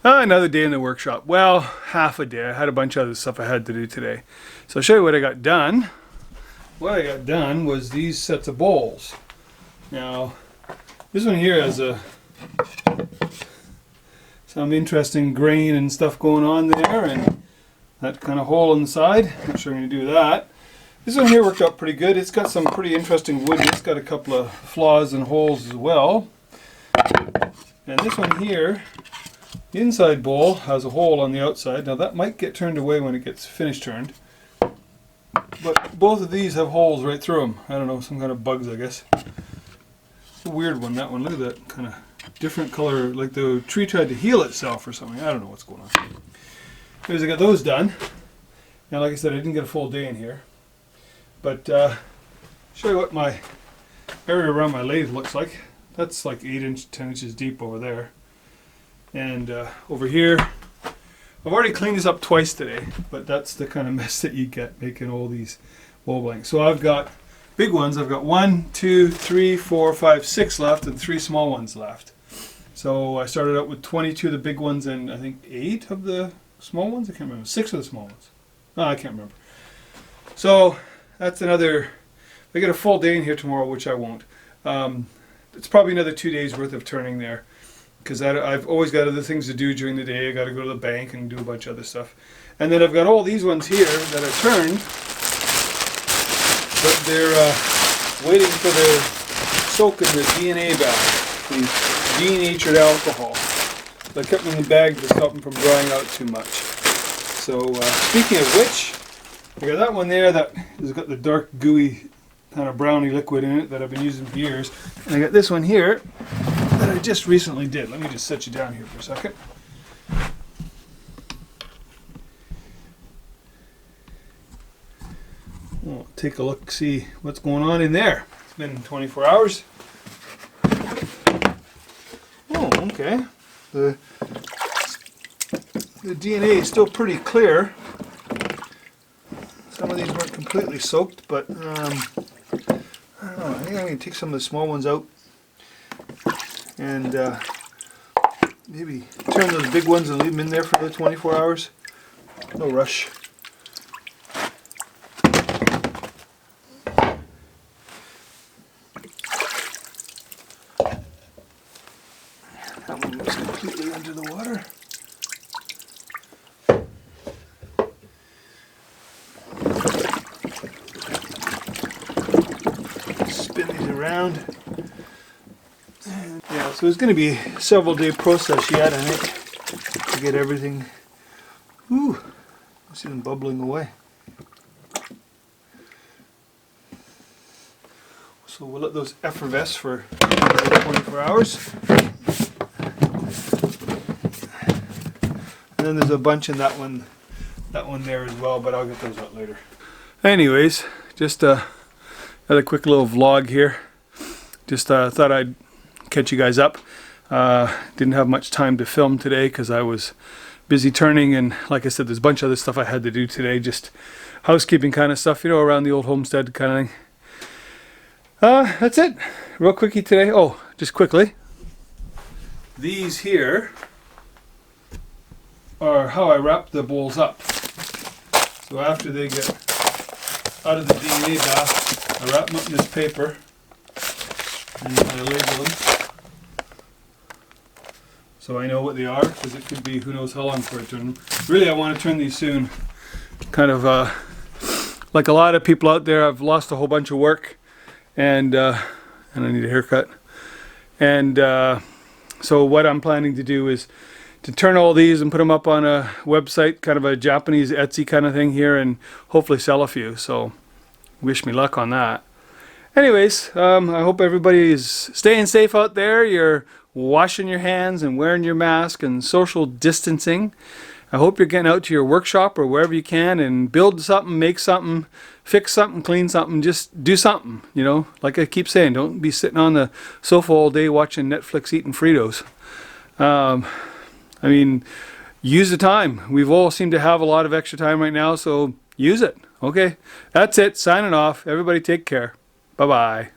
Another day in the workshop. Well, half a day. I had a bunch of other stuff I had to do today. So I'll show you what I got done. What I got done was these sets of bowls. Now, this one here has some interesting grain and stuff going on there, and that kind of hole inside. Not sure I'm going to do that. This one here worked out pretty good. It's got some pretty interesting wood. It's got a couple of flaws and holes as well. And this one here, the inside bowl has a hole on the outside. Now that might get turned away when it gets finished turned. But both of these have holes right through them. I don't know, some kind of bugs, I guess. It's a weird one, that one. Look at that kind of different color, like the tree tried to heal itself or something. I don't know what's going on. Anyways, I got those done. Now, like I said, I didn't get a full day in here. But show you what my area around my lathe looks like. That's like 10 inches deep over there. And over here, I've already cleaned this up twice today, but that's the kind of mess that you get making all these bowl blanks. So I've got big ones. I've got 1, 2, 3, 4, 5, 6 left and 3 small ones left. So I started out with 22 of the big ones and I think 8 of the small ones. I can't remember. 6 of the small ones. No, I can't remember. So that's another. I get a full day in here tomorrow, which I won't. It's probably another 2 days worth of turning there, because I've always got other things to do during the day. I got to go to the bank and do a bunch of other stuff. And then I've got all these ones here that are turned, but they're waiting for their soak in the DNA bath, the denatured alcohol. So I kept them in the bag to stop them from drying out too much. So speaking of which, I got that one there that has got the dark gooey kind of browny liquid in it that I've been using for years. And I got this one here that I just recently did. Let me just set you down here for a second. We'll take a look, see what's going on in there. It's been 24 hours. Oh, okay. The DNA is still pretty clear. Some of these weren't completely soaked, but I don't know. I think I'm going to take some of the small ones out and maybe turn those big ones and leave them in there for the 24 hours. No rush. That one was completely under the water. Spin these around. Yeah, so it's going to be a several day process yet, I think, to get everything. Ooh, I see them bubbling away. So we'll let those effervesce for 24 hours. And then there's a bunch in that one there as well, but I'll get those out later. Anyways, just another quick little vlog here. Just thought I'd catch you guys up. Didn't have much time to film today because I was busy turning, and like I said, there's a bunch of other stuff I had to do today, just housekeeping kind of stuff, you know, around the old homestead kind of thing. That's it. Real quickie today. Oh, just quickly. These here are how I wrap the bowls up. So after they get out of the DNA bath, I wrap them up in this paper and I label them so I know what they are, because it could be who knows how long before I turn them. Really, I want to turn these soon. Kind of like a lot of people out there, I've lost a whole bunch of work, and I need a haircut. And so what I'm planning to do is to turn all these and put them up on a website, kind of a Japanese Etsy kind of thing here, and hopefully sell a few. So wish me luck on that. Anyways, I hope everybody is staying safe out there. You're washing your hands and wearing your mask and social distancing. I hope you're getting out to your workshop or wherever you can and build something, make something, fix something, clean something, just do something, you know. Like I keep saying, don't be sitting on the sofa all day watching Netflix eating Fritos. I mean, use the time. We've all seemed to have a lot of extra time right now, so use it. Okay, that's it. Signing off. Everybody take care. Bye-bye.